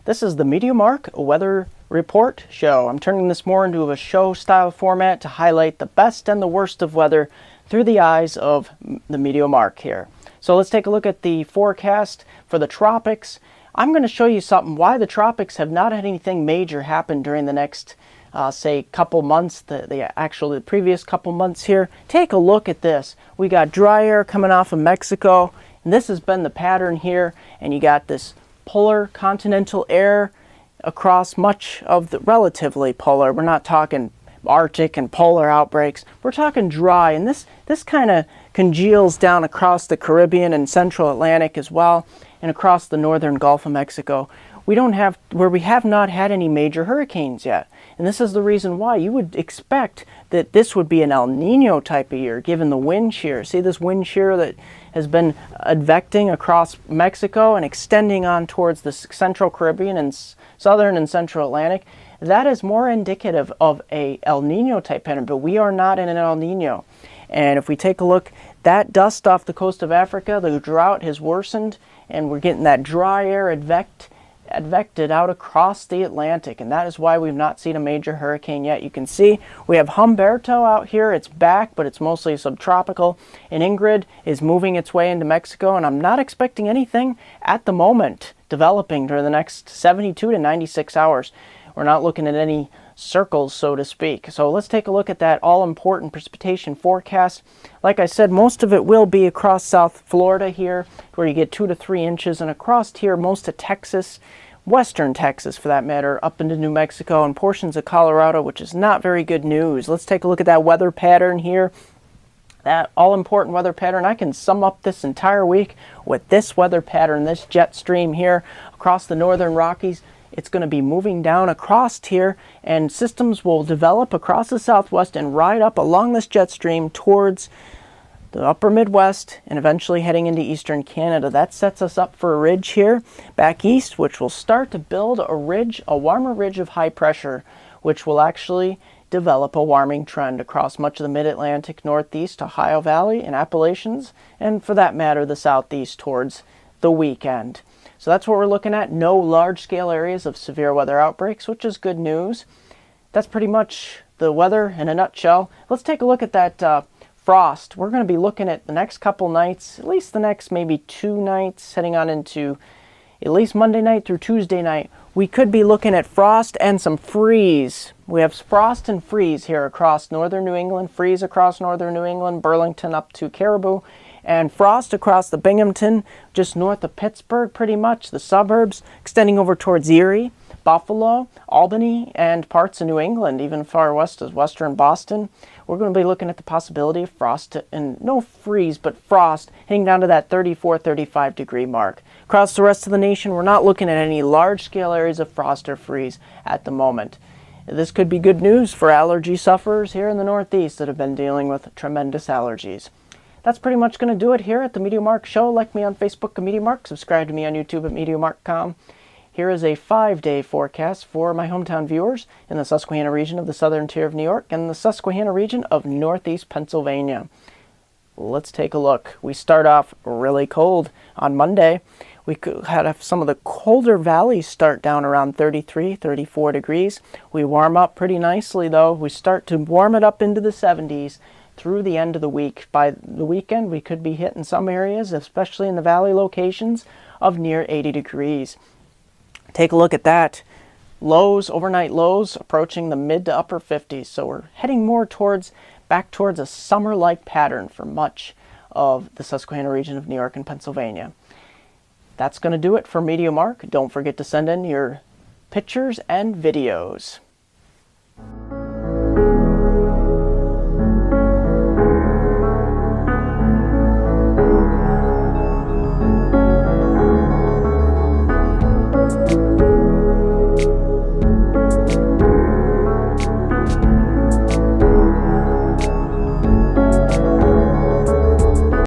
This is the MeteoMark Weather Report Show. I'm turning this more into a show-style format to highlight the best and the worst of weather through the eyes of the MeteoMark here. So let's take a look at the forecast for the tropics. I'm going to show you something why the tropics have not had anything major happen during the next say couple months, the previous couple months here. Take a look at this. We got dry air coming off of Mexico, and this has been the pattern here, and you got this polar continental air across much of the relatively polar. We're not talking Arctic and polar outbreaks. We're talking dry, and this kind of congeals down across the Caribbean and Central Atlantic as well, and across the northern Gulf of Mexico. We have not had any major hurricanes yet. And this is the reason why you would expect that this would be an El Nino type of year, given the wind shear. See this wind shear that has been advecting across Mexico and extending on towards the central Caribbean and southern and central Atlantic? That is more indicative of a El Nino type pattern, but we are not in an El Nino. And if we take a look, that dust off the coast of Africa, the drought has worsened, and we're getting that dry air advected out across the Atlantic, and that is why we've not seen a major hurricane yet. You can see we have Humberto out here. It's back, but it's mostly subtropical, and Ingrid is moving its way into Mexico, and I'm not expecting anything at the moment developing during the next 72 to 96 hours. We're not looking at any circles, so to speak. So let's take a look at that all-important precipitation forecast. Like I said, most of it will be across South Florida here, where you get 2 to 3 inches, and across here most of Texas, western Texas for that matter, up into New Mexico and portions of Colorado, which is not very good news. Let's take a look at that weather pattern here. That all-important weather pattern, I can sum up this entire week with this weather pattern, this jet stream here across the northern Rockies. It's going to be moving down across here, and systems will develop across the southwest and ride up along this jet stream towards the upper Midwest and eventually heading into eastern Canada. That sets us up for a ridge here back east, which will start to build a ridge, a warmer ridge of high pressure, which will actually develop a warming trend across much of the mid-Atlantic, northeast, Ohio Valley, and Appalachians, and for that matter, the southeast towards the weekend. So that's what we're looking at. No large-scale areas of severe weather outbreaks, which is good news. That's pretty much the weather in a nutshell. Let's take a look at that frost. We're going to be looking at the next couple nights, at least the next maybe 2 nights, heading on into at least Monday night through Tuesday night. We could be looking at frost and some freeze. We have frost and freeze here across northern New England, freeze across northern New England, Burlington up to Caribou, and frost across the Binghamton, just north of Pittsburgh pretty much, the suburbs, extending over towards Erie, Buffalo, Albany, and parts of New England, even far west as western Boston. We're going to be looking at the possibility of frost, and no freeze, but frost, hitting down to that 34, 35 degree mark. Across the rest of the nation, we're not looking at any large-scale areas of frost or freeze at the moment. This could be good news for allergy sufferers here in the Northeast that have been dealing with tremendous allergies. That's pretty much going to do it here at the MeteoMark Show. Like me on Facebook at MeteoMark. Subscribe to me on YouTube at MeteoMark.com. Here is a 5-day forecast for my hometown viewers in the Susquehanna region of the southern tier of New York and the Susquehanna region of northeast Pennsylvania. Let's take a look. We start off really cold on Monday. We could have some of the colder valleys start down around 33, 34 degrees. We warm up pretty nicely though. We start to warm it up into the 70s. Through the end of the week. By the weekend, we could be hitting some areas, especially in the valley locations, of near 80 degrees. Take a look at that. Lows, overnight lows, approaching the mid to upper 50s. So we're heading more back towards a summer-like pattern for much of the Susquehanna region of New York and Pennsylvania. That's going to do it for MeteoMark. Don't forget to send in your pictures and videos.